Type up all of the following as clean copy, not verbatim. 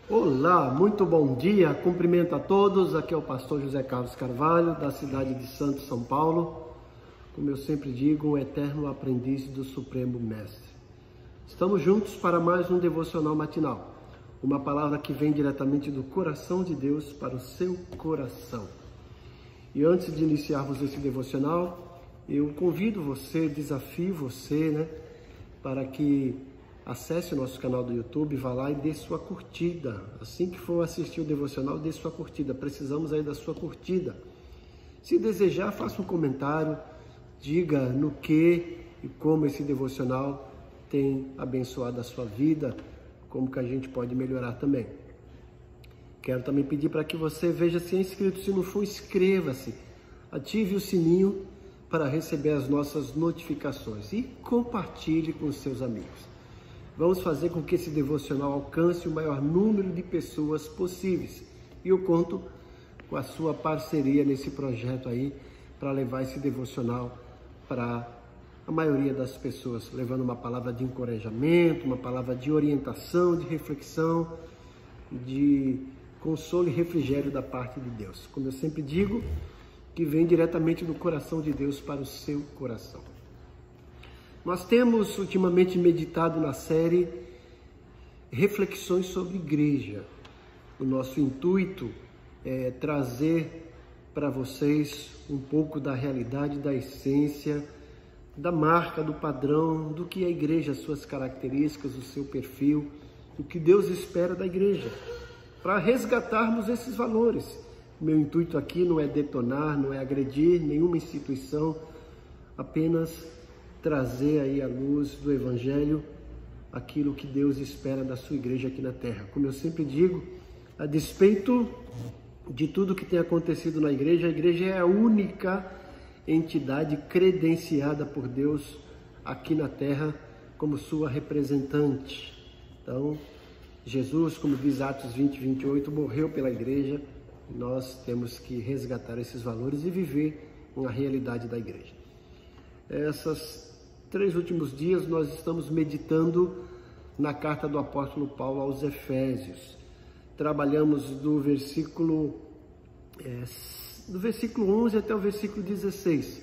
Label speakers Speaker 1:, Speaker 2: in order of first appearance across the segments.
Speaker 1: Olá, muito bom dia, cumprimento a todos, aqui é o pastor José Carlos Carvalho, da cidade de Santos, São Paulo, como eu sempre digo, um eterno aprendiz do Supremo Mestre. Estamos juntos para mais um devocional matinal, uma palavra que vem diretamente do coração de Deus para o seu coração. E antes de iniciarmos esse devocional, eu convido você, desafio você, para que acesse o nosso canal do YouTube, vá lá e dê sua curtida. Assim que for assistir o devocional, dê sua curtida. Precisamos aí da sua curtida. Se desejar, faça um comentário, diga no que e como esse devocional tem abençoado a sua vida, como que a gente pode melhorar também. Quero também pedir para que você veja se é inscrito. Se não for, inscreva-se. Ative o sininho para receber as nossas notificações e compartilhe com os seus amigos. Vamos fazer com que esse devocional alcance o maior número de pessoas possíveis. E eu conto com a sua parceria nesse projeto aí, para levar esse devocional para a maioria das pessoas, levando uma palavra de encorajamento, uma palavra de orientação, de reflexão, de consolo e refrigério da parte de Deus. Como eu sempre digo, que vem diretamente do coração de Deus para o seu coração. Nós temos ultimamente meditado na série Reflexões sobre Igreja. O nosso intuito é trazer para vocês um pouco da realidade, da essência, da marca, do padrão, do que é a igreja, suas características, o seu perfil, o que Deus espera da igreja, para resgatarmos esses valores. O meu intuito aqui não é detonar, não é agredir nenhuma instituição, apenas trazer aí à luz do Evangelho aquilo que Deus espera da sua igreja aqui na terra. Como eu sempre digo, a despeito de tudo que tem acontecido na igreja, a igreja é a única entidade credenciada por Deus aqui na terra como sua representante. Então, Jesus, como diz Atos 20, 28, morreu pela igreja. Nós temos que resgatar esses valores e viver a realidade da igreja. Esses 3 últimos dias nós estamos meditando na carta do apóstolo Paulo aos Efésios. Trabalhamos do versículo 11 até o versículo 16.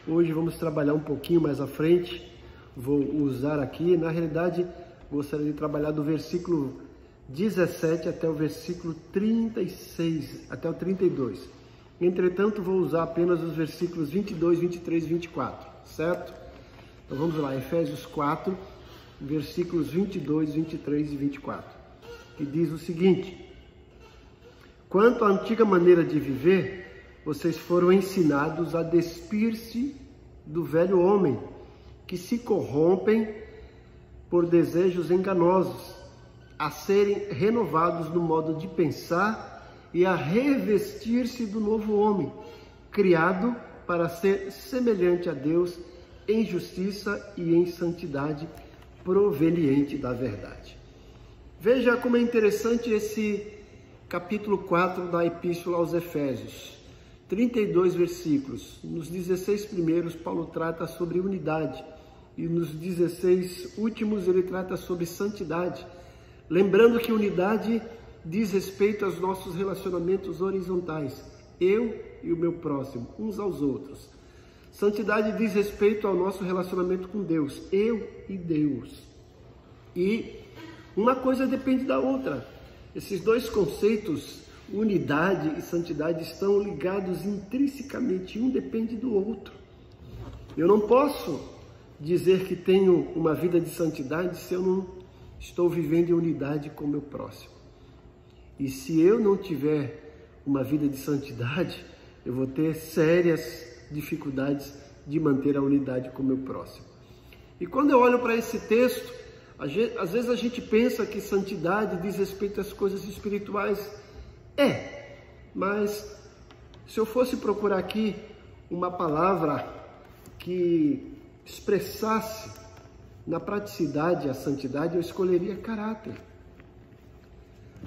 Speaker 1: Hoje vamos trabalhar um pouquinho mais à frente. Vou usar aqui, na realidade, gostaria de trabalhar do versículo 17 até o versículo 36, até o 32. Entretanto, vou usar apenas os versículos 22, 23 e 24, certo? Então vamos lá, Efésios 4, versículos 22, 23 e 24, que diz o seguinte: quanto à antiga maneira de viver, vocês foram ensinados a despir-se do velho homem, que se corrompem por desejos enganosos, a serem renovados no modo de pensar e a revestir-se do novo homem, criado para ser semelhante a Deus em justiça e em santidade proveniente da verdade. Veja como é interessante esse capítulo 4 da Epístola aos Efésios. 32 versículos. Nos 16 primeiros, Paulo trata sobre unidade. E nos 16 últimos, ele trata sobre santidade. Lembrando que unidade diz respeito aos nossos relacionamentos horizontais. Eu e o meu próximo, uns aos outros. Santidade diz respeito ao nosso relacionamento com Deus, eu e Deus. E uma coisa depende da outra. Esses dois conceitos, unidade e santidade, estão ligados intrinsecamente, um depende do outro. Eu não posso dizer que tenho uma vida de santidade se eu não estou vivendo em unidade com o meu próximo. E se eu não tiver uma vida de santidade, eu vou ter sérias dificuldades de manter a unidade com o meu próximo. E quando eu olho para esse texto, às vezes a gente pensa que santidade diz respeito às coisas espirituais. Mas se eu fosse procurar aqui uma palavra que expressasse na praticidade a santidade, eu escolheria caráter.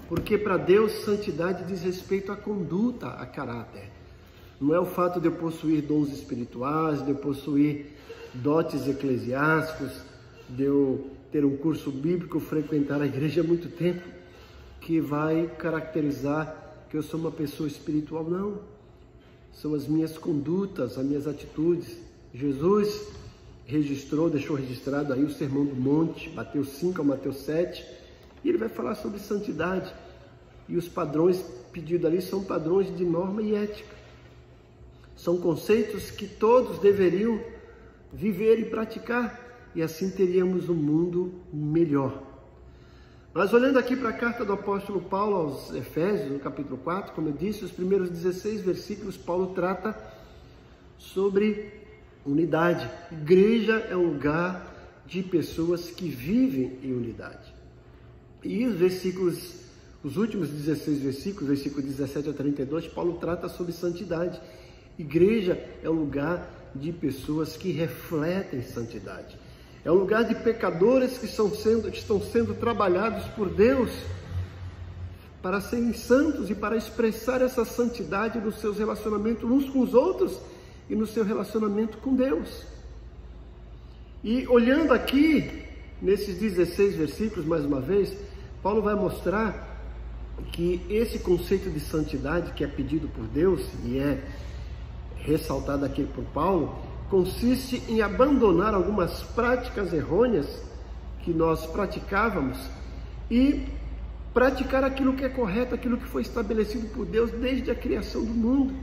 Speaker 1: Porque para Deus, santidade diz respeito à conduta, a caráter. Não é o fato de eu possuir dons espirituais, de eu possuir dotes eclesiásticos, de eu ter um curso bíblico, frequentar a igreja há muito tempo, que vai caracterizar que eu sou uma pessoa espiritual, não. São as minhas condutas, as minhas atitudes. Jesus deixou registrado aí o Sermão do Monte, Mateus 5 a Mateus 7, e ele vai falar sobre santidade. E os padrões pedidos ali são padrões de norma e ética. São conceitos que todos deveriam viver e praticar, e assim teríamos um mundo melhor. Mas olhando aqui para a carta do apóstolo Paulo aos Efésios, no capítulo 4, como eu disse, os primeiros 16 versículos, Paulo trata sobre unidade. Igreja é um lugar de pessoas que vivem em unidade. E os últimos 16 versículos, versículo 17 a 32, Paulo trata sobre santidade. Igreja é um lugar de pessoas que refletem santidade. É um lugar de pecadores que estão sendo trabalhados por Deus para serem santos e para expressar essa santidade nos seus relacionamentos uns com os outros e no seu relacionamento com Deus. E olhando aqui, nesses 16 versículos, mais uma vez, Paulo vai mostrar que esse conceito de santidade que é pedido por Deus e é ressaltado aqui por Paulo, consiste em abandonar algumas práticas errôneas que nós praticávamos e praticar aquilo que é correto, aquilo que foi estabelecido por Deus desde a criação do mundo.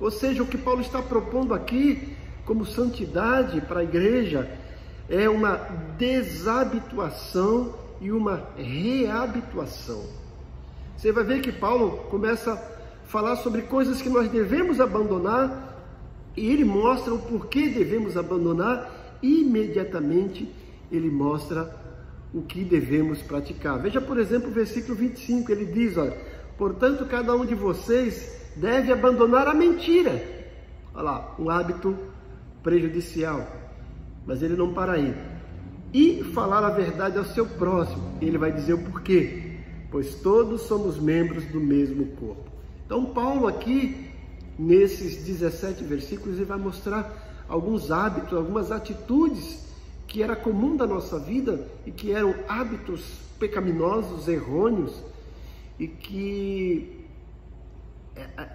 Speaker 1: Ou seja, o que Paulo está propondo aqui como santidade para a igreja é uma desabituação e uma reabituação. Você vai ver que Paulo começa a falar sobre coisas que nós devemos abandonar, e ele mostra o porquê devemos abandonar, e imediatamente ele mostra o que devemos praticar. Veja, por exemplo, o versículo 25, ele diz, olha, portanto, cada um de vocês deve abandonar a mentira. Olha lá, um hábito prejudicial. Mas ele não para aí. E falar a verdade ao seu próximo. Ele vai dizer o porquê. Pois todos somos membros do mesmo corpo. Então, Paulo aqui, nesses 17 versículos, ele vai mostrar alguns hábitos, algumas atitudes que era comum da nossa vida e que eram hábitos pecaminosos, errôneos e que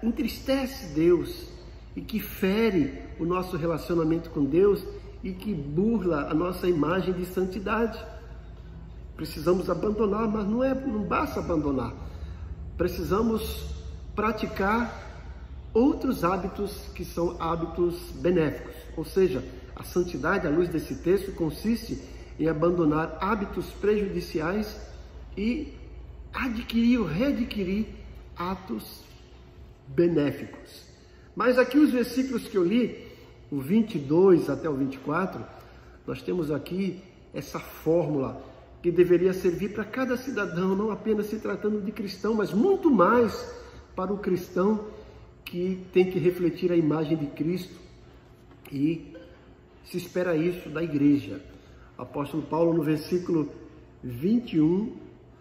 Speaker 1: entristece Deus e que fere o nosso relacionamento com Deus e que burla a nossa imagem de santidade. Precisamos abandonar, mas não basta abandonar. Precisamos praticar outros hábitos que são hábitos benéficos. Ou seja, a santidade, à luz desse texto, consiste em abandonar hábitos prejudiciais e adquirir ou readquirir atos benéficos. Mas aqui os versículos que eu li, o 22 até o 24, nós temos aqui essa fórmula que deveria servir para cada cidadão, não apenas se tratando de cristão, mas muito mais para o cristão que tem que refletir a imagem de Cristo, e se espera isso da igreja. O apóstolo Paulo, no versículo 21,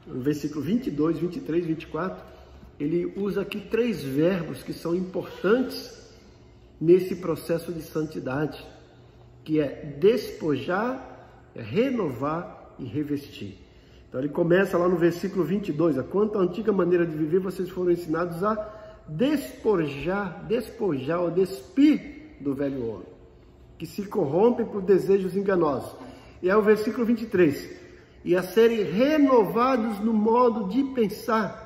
Speaker 1: no versículo 22, 23, 24, ele usa aqui 3 verbos que são importantes nesse processo de santidade, que é despojar, renovar e revestir. Então ele começa lá no versículo 22, quanto à antiga maneira de viver, vocês foram ensinados a despojar ou despir do velho homem, que se corrompem por desejos enganosos. E é o versículo 23, e a serem renovados no modo de pensar.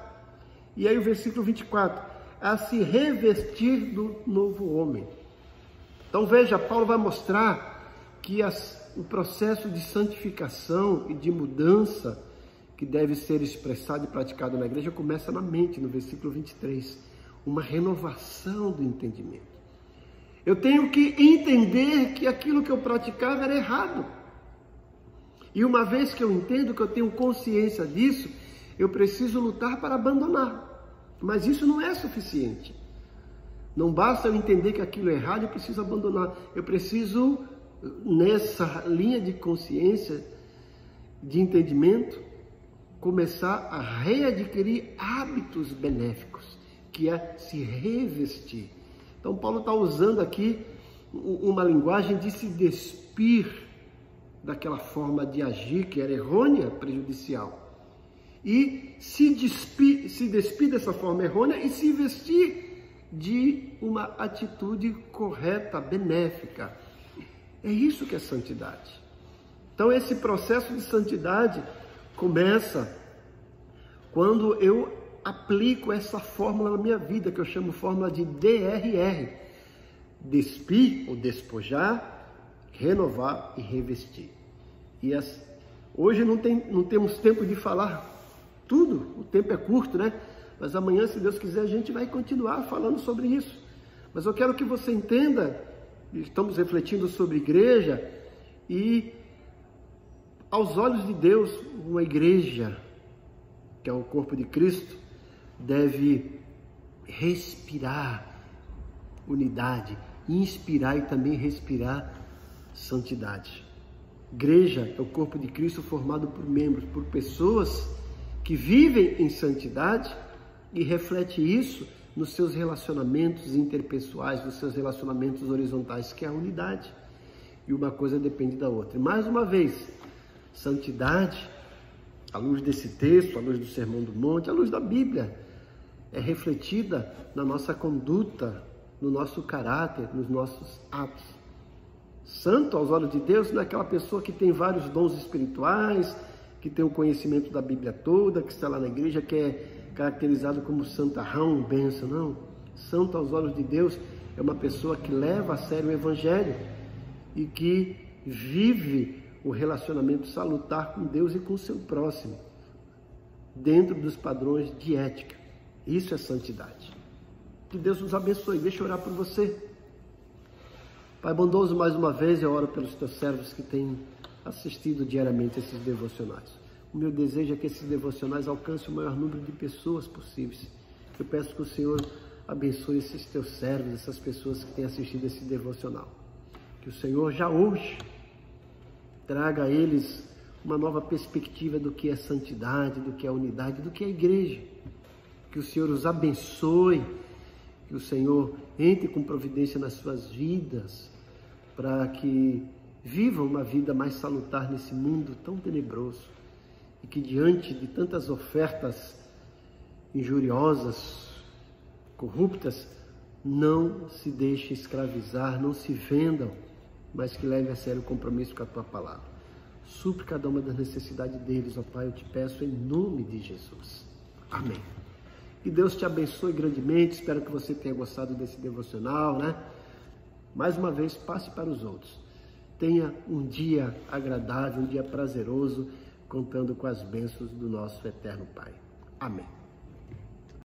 Speaker 1: E aí o versículo 24, a se revestir do novo homem. Então veja, Paulo vai mostrar que o processo de santificação e de mudança que deve ser expressado e praticado na igreja começa na mente, no versículo 23. Uma renovação do entendimento. Eu tenho que entender que aquilo que eu praticava era errado. E uma vez que eu entendo, que eu tenho consciência disso, eu preciso lutar para abandonar. Mas isso não é suficiente. Não basta eu entender que aquilo é errado, eu preciso abandonar. Eu preciso, nessa linha de consciência, de entendimento, começar a readquirir hábitos benéficos, que é se revestir. Então Paulo está usando aqui uma linguagem de se despir daquela forma de agir que era errônea, prejudicial. e se despir dessa forma errônea e se vestir de uma atitude correta, benéfica. É isso que é santidade. Então esse processo de santidade começa quando eu aplico essa fórmula na minha vida, que eu chamo fórmula de DRR. Despir ou despojar, renovar e revestir. E hoje não temos tempo de falar tudo, o tempo é curto, né? Mas amanhã, se Deus quiser, a gente vai continuar falando sobre isso. Mas eu quero que você entenda, estamos refletindo sobre igreja, e aos olhos de Deus, uma igreja, que é o corpo de Cristo, deve respirar unidade, inspirar e também respirar santidade. Igreja é o corpo de Cristo formado por membros, por pessoas que vivem em santidade e reflete isso nos seus relacionamentos interpessoais, nos seus relacionamentos horizontais, que é a unidade. E uma coisa depende da outra. E mais uma vez, santidade, à luz desse texto, à luz do Sermão do Monte, à luz da Bíblia, é refletida na nossa conduta, no nosso caráter, nos nossos atos. Santo aos olhos de Deus não é aquela pessoa que tem vários dons espirituais, que tem o conhecimento da Bíblia toda, que está lá na igreja, que é caracterizado como santarrão, benção, não. Santo aos olhos de Deus é uma pessoa que leva a sério o Evangelho e que vive o relacionamento salutar com Deus e com o seu próximo, dentro dos padrões de ética. Isso é santidade. Que Deus nos abençoe. Deixa eu orar por você. Pai bondoso, mais uma vez eu oro pelos teus servos que têm assistido diariamente esses devocionais. O meu desejo é que esses devocionais alcancem o maior número de pessoas possíveis. Eu peço que o Senhor abençoe esses teus servos, essas pessoas que têm assistido esse devocional. Que o Senhor já hoje traga a eles uma nova perspectiva do que é santidade, do que é unidade, do que é igreja. Que o Senhor os abençoe, que o Senhor entre com providência nas suas vidas, para que vivam uma vida mais salutar nesse mundo tão tenebroso, e que diante de tantas ofertas injuriosas, corruptas, não se deixem escravizar, não se vendam, mas que levem a sério o compromisso com a tua palavra. Supre cada uma das necessidades deles, ó Pai, eu te peço em nome de Jesus. Amém. Que Deus te abençoe grandemente. Espero que você tenha gostado desse devocional, né? Mais uma vez, passe para os outros. Tenha um dia agradável, um dia prazeroso, contando com as bênçãos do nosso eterno Pai. Amém.